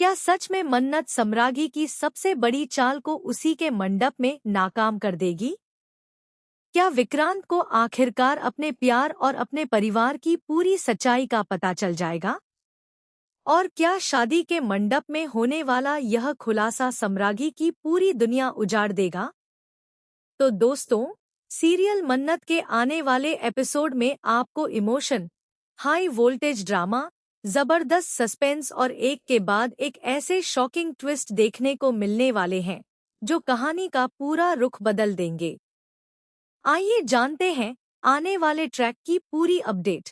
क्या सच में मन्नत सम्रागी की सबसे बड़ी चाल को उसी के मंडप में नाकाम कर देगी? क्या विक्रांत को आखिरकार अपने प्यार और अपने परिवार की पूरी सच्चाई का पता चल जाएगा? और क्या शादी के मंडप में होने वाला यह खुलासा सम्रागी की पूरी दुनिया उजाड़ देगा? तो दोस्तों, सीरियल मन्नत के आने वाले एपिसोड में आपको इमोशन, हाई वोल्टेज ड्रामा, जबरदस्त सस्पेंस और एक के बाद एक ऐसे शॉकिंग ट्विस्ट देखने को मिलने वाले हैं जो कहानी का पूरा रुख बदल देंगे। आइए जानते हैं आने वाले ट्रैक की पूरी अपडेट।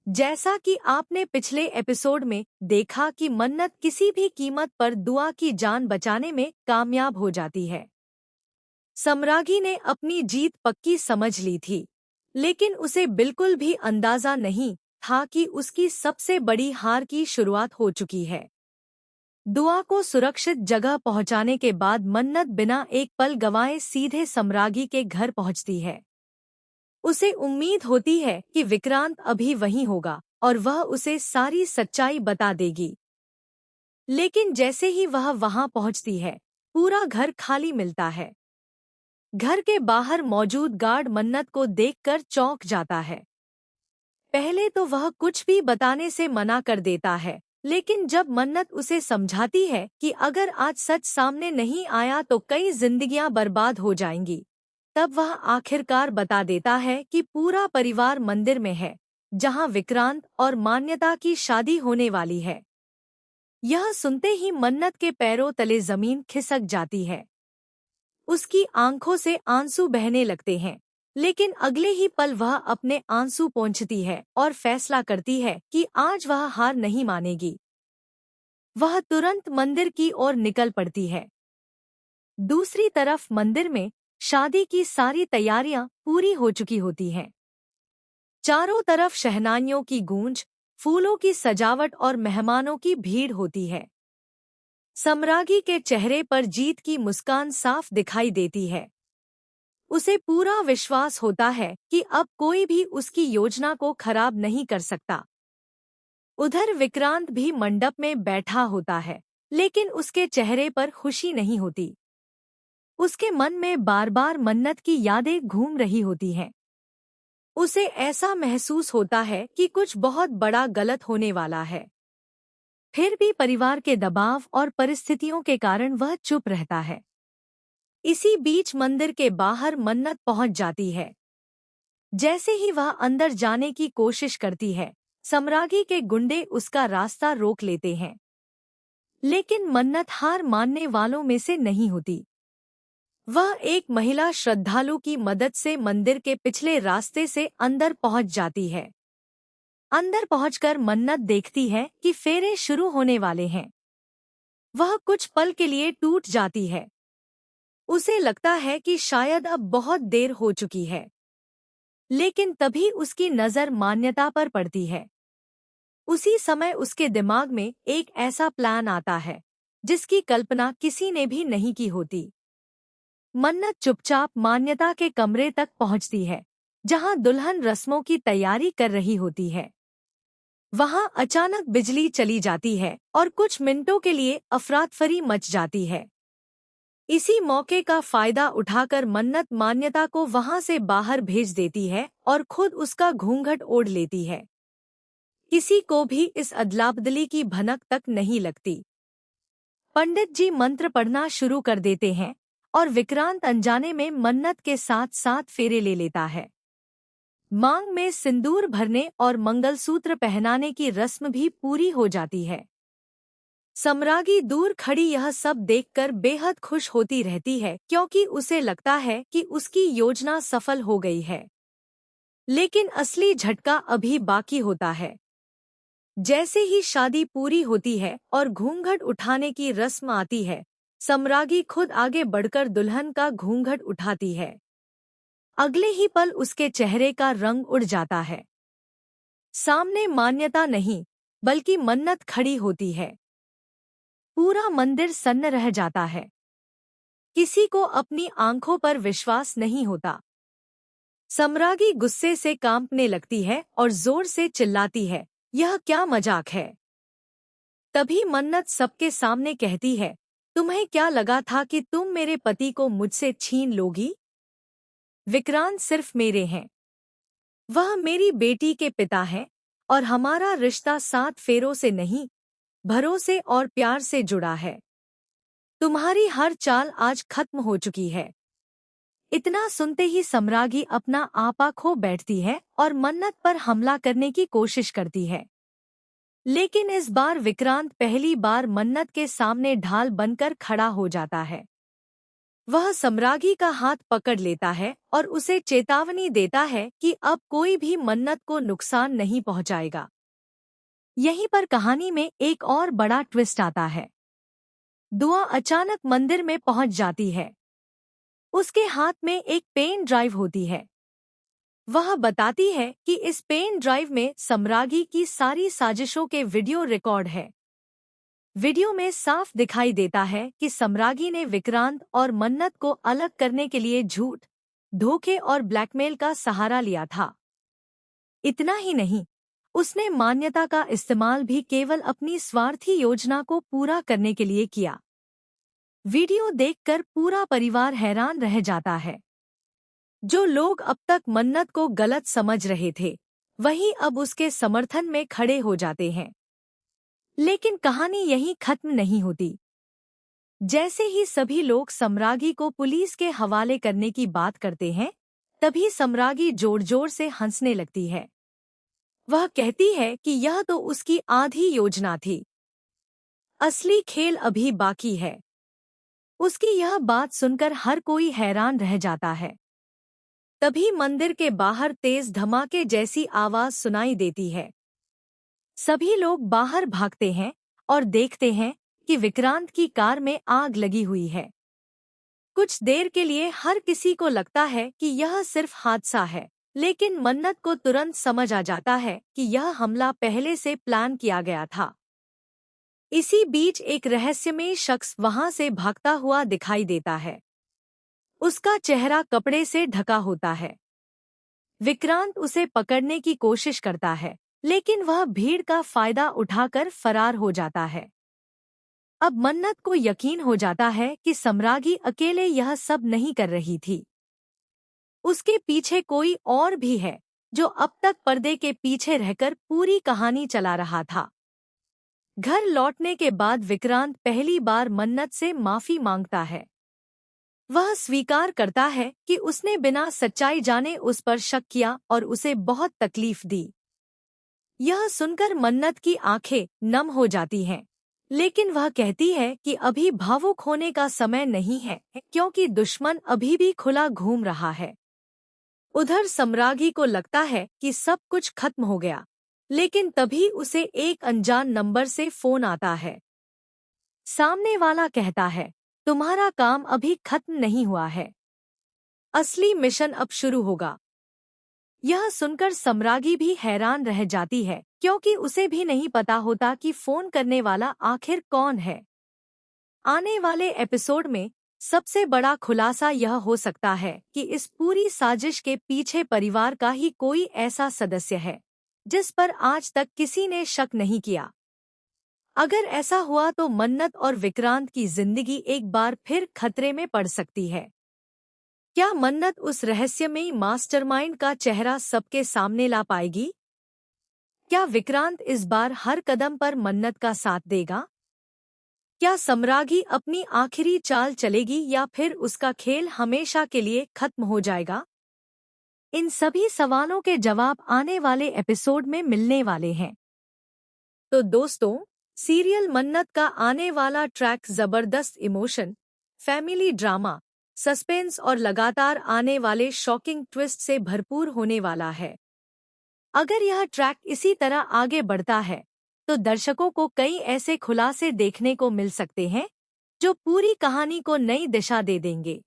जैसा कि आपने पिछले एपिसोड में देखा कि मन्नत किसी भी कीमत पर दुआ की जान बचाने में कामयाब हो जाती है। सम्रागी ने अपनी जीत पक्की समझ ली थी, लेकिन उसे बिल्कुल भी अंदाजा नहीं था कि उसकी सबसे बड़ी हार की शुरुआत हो चुकी है। दुआ को सुरक्षित जगह पहुंचाने के बाद मन्नत बिना एक पल गंवाए सीधे सम्रागी के घर पहुंचती है। उसे उम्मीद होती है कि विक्रांत अभी वहीं होगा और वह उसे सारी सच्चाई बता देगी। लेकिन जैसे ही वह वहां पहुंचती है, पूरा घर खाली मिलता है। घर के बाहर मौजूद गार्ड मन्नत को देखकर चौंक जाता है। पहले तो वह कुछ भी बताने से मना कर देता है, लेकिन जब मन्नत उसे समझाती है कि अगर आज सच सामने नहीं आया तो कई जिंदगियां बर्बाद हो जाएंगी, तब वह आखिरकार बता देता है कि पूरा परिवार मंदिर में है, जहां विक्रांत और मान्यता की शादी होने वाली है। यह सुनते ही मन्नत के पैरों तले जमीन खिसक जाती है। उसकी आंखों से आंसू बहने लगते हैं, लेकिन अगले ही पल वह अपने आंसू पोंछती है और फैसला करती है कि आज वह हार नहीं मानेगी। वह तुरंत मंदिर की ओर निकल पड़ती है। दूसरी तरफ मंदिर में शादी की सारी तैयारियां पूरी हो चुकी होती हैं। चारों तरफ शहनाइयों की गूंज, फूलों की सजावट और मेहमानों की भीड़ होती है। सम्रागी के चेहरे पर जीत की मुस्कान साफ दिखाई देती है। उसे पूरा विश्वास होता है कि अब कोई भी उसकी योजना को खराब नहीं कर सकता। उधर विक्रांत भी मंडप में बैठा होता है, लेकिन उसके चेहरे पर खुशी नहीं होती। उसके मन में बार बार मन्नत की यादें घूम रही होती हैं। उसे ऐसा महसूस होता है कि कुछ बहुत बड़ा गलत होने वाला है। फिर भी परिवार के दबाव और परिस्थितियों के कारण वह चुप रहता है। इसी बीच मंदिर के बाहर मन्नत पहुंच जाती है। जैसे ही वह अंदर जाने की कोशिश करती है, सम्रागी के गुंडे उसका रास्ता रोक लेते हैं। लेकिन मन्नत हार मानने वालों में से नहीं होती। वह एक महिला श्रद्धालु की मदद से मंदिर के पिछले रास्ते से अंदर पहुंच जाती है। अंदर पहुंचकर मन्नत देखती है कि फेरे शुरू होने वाले हैं। वह कुछ पल के लिए टूट जाती है। उसे लगता है कि शायद अब बहुत देर हो चुकी है। लेकिन तभी उसकी नज़र मान्यता पर पड़ती है। उसी समय उसके दिमाग में एक ऐसा प्लान आता है जिसकी कल्पना किसी ने भी नहीं की होती। मन्नत चुपचाप मान्यता के कमरे तक पहुंचती है, जहां दुल्हन रस्मों की तैयारी कर रही होती है। वहां अचानक बिजली चली जाती है और कुछ मिनटों के लिए अफरातफरी मच जाती है। इसी मौके का फायदा उठाकर मन्नत मान्यता को वहां से बाहर भेज देती है और खुद उसका घूंघट ओढ़ लेती है। किसी को भी इस अदलाबदली की भनक तक नहीं लगती। पंडित जी मंत्र पढ़ना शुरू कर देते हैं और विक्रांत अनजाने में मन्नत के साथ साथ फेरे ले लेता है। मांग में सिंदूर भरने और मंगलसूत्र पहनाने की रस्म भी पूरी हो जाती है। सम्रागी दूर खड़ी यह सब देखकर बेहद खुश होती रहती है, क्योंकि उसे लगता है कि उसकी योजना सफल हो गई है। लेकिन असली झटका अभी बाकी होता है। जैसे ही शादी पूरी होती है और घूंघट उठाने की रस्म आती है, सम्रागी खुद आगे बढ़कर दुल्हन का घूंघट उठाती है। अगले ही पल उसके चेहरे का रंग उड़ जाता है। सामने मान्यता नहीं, बल्कि मन्नत खड़ी होती है। पूरा मंदिर सन्न रह जाता है। किसी को अपनी आंखों पर विश्वास नहीं होता। सम्रागी गुस्से से कांपने लगती है और जोर से चिल्लाती है, यह क्या मजाक है? तभी मन्नत सबके सामने कहती है, तुम्हें क्या लगा था कि तुम मेरे पति को मुझसे छीन लोगी? विक्रांत सिर्फ मेरे हैं। वह मेरी बेटी के पिता है और हमारा रिश्ता 7 फेरों से नहीं, भरोसे और प्यार से जुड़ा है। तुम्हारी हर चाल आज खत्म हो चुकी है। इतना सुनते ही सम्रागी अपना आपा खो बैठती है और मन्नत पर हमला करने की कोशिश करती है। लेकिन इस बार विक्रांत पहली बार मन्नत के सामने ढाल बनकर खड़ा हो जाता है। वह सम्रागी का हाथ पकड़ लेता है और उसे चेतावनी देता है कि अब कोई भी मन्नत को नुकसान नहीं पहुंचाएगा। यहीं पर कहानी में एक और बड़ा ट्विस्ट आता है। दुआ अचानक मंदिर में पहुंच जाती है। उसके हाथ में एक पेन ड्राइव होती है। वह बताती है कि इस पेन ड्राइव में सम्रागी की सारी साजिशों के वीडियो रिकॉर्ड है। वीडियो में साफ दिखाई देता है कि सम्रागी ने विक्रांत और मन्नत को अलग करने के लिए झूठ, धोखे और ब्लैकमेल का सहारा लिया था। इतना ही नहीं, उसने मान्यता का इस्तेमाल भी केवल अपनी स्वार्थी योजना को पूरा करने के लिए किया। वीडियो देखकर पूरा परिवार हैरान रह जाता है। जो लोग अब तक मन्नत को गलत समझ रहे थे, वही अब उसके समर्थन में खड़े हो जाते हैं। लेकिन कहानी यहीं खत्म नहीं होती। जैसे ही सभी लोग सम्रागी को पुलिस के हवाले करने की बात करते हैं, तभी सम्रागी जोर-जोर से हंसने लगती है। वह कहती है कि यह तो उसकी आधी योजना थी। असली खेल अभी बाकी है। उसकी यह बात सुनकर हर कोई हैरान रह जाता है। तभी मंदिर के बाहर तेज धमाके जैसी आवाज सुनाई देती है। सभी लोग बाहर भागते हैं और देखते हैं कि विक्रांत की कार में आग लगी हुई है। कुछ देर के लिए हर किसी को लगता है कि यह सिर्फ हादसा है, लेकिन मन्नत को तुरंत समझ आ जाता है कि यह हमला पहले से प्लान किया गया था। इसी बीच एक रहस्यमयी शख्स वहां से भागता हुआ दिखाई देता है। उसका चेहरा कपड़े से ढका होता है। विक्रांत उसे पकड़ने की कोशिश करता है, लेकिन वह भीड़ का फायदा उठाकर फरार हो जाता है। अब मन्नत को यकीन हो जाता है कि सम्रागी अकेले यह सब नहीं कर रही थी। उसके पीछे कोई और भी है, जो अब तक पर्दे के पीछे रहकर पूरी कहानी चला रहा था। घर लौटने के बाद विक्रांत पहली बार मन्नत से माफी मांगता है। वह स्वीकार करता है कि उसने बिना सच्चाई जाने उस पर शक किया और उसे बहुत तकलीफ दी। यह सुनकर मन्नत की आंखें नम हो जाती हैं, लेकिन वह कहती है कि अभी भावुक होने का समय नहीं है, क्योंकि दुश्मन अभी भी खुला घूम रहा है। उधर सम्रागी को लगता है कि सब कुछ खत्म हो गया, लेकिन तभी उसे एक अनजान नंबर से फोन आता है। सामने वाला कहता है, तुम्हारा काम अभी खत्म नहीं हुआ है। असली मिशन अब शुरू होगा। यह सुनकर सम्रागी भी हैरान रह जाती है, क्योंकि उसे भी नहीं पता होता कि फोन करने वाला आखिर कौन है। आने वाले एपिसोड में सबसे बड़ा खुलासा यह हो सकता है कि इस पूरी साजिश के पीछे परिवार का ही कोई ऐसा सदस्य है, जिस पर आज तक किसी ने शक नहीं किया। अगर ऐसा हुआ तो मन्नत और विक्रांत की जिंदगी एक बार फिर खतरे में पड़ सकती है। क्या मन्नत उस रहस्यमयी मास्टरमाइंड का चेहरा सबके सामने ला पाएगी? क्या विक्रांत इस बार हर कदम पर मन्नत का साथ देगा? क्या सम्रागी अपनी आखिरी चाल चलेगी या फिर उसका खेल हमेशा के लिए खत्म हो जाएगा? इन सभी सवालों के जवाब आने वाले एपिसोड में मिलने वाले हैं। तो दोस्तों, सीरियल मन्नत का आने वाला ट्रैक जबरदस्त इमोशन, फैमिली ड्रामा, सस्पेंस और लगातार आने वाले शॉकिंग ट्विस्ट से भरपूर होने वाला है। अगर यह ट्रैक इसी तरह आगे बढ़ता है, तो दर्शकों को कई ऐसे खुलासे देखने को मिल सकते हैं, जो पूरी कहानी को नई दिशा दे देंगे।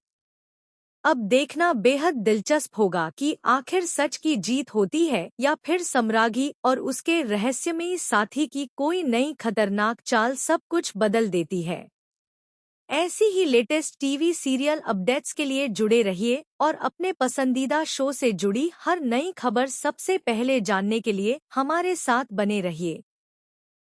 अब देखना बेहद दिलचस्प होगा कि आखिर सच की जीत होती है या फिर सम्रागी और उसके रहस्यमयी साथी की कोई नई खतरनाक चाल सब कुछ बदल देती है। ऐसी ही लेटेस्ट टीवी सीरियल अपडेट्स के लिए जुड़े रहिए और अपने पसंदीदा शो से जुड़ी हर नई खबर सबसे पहले जानने के लिए हमारे साथ बने रहिए।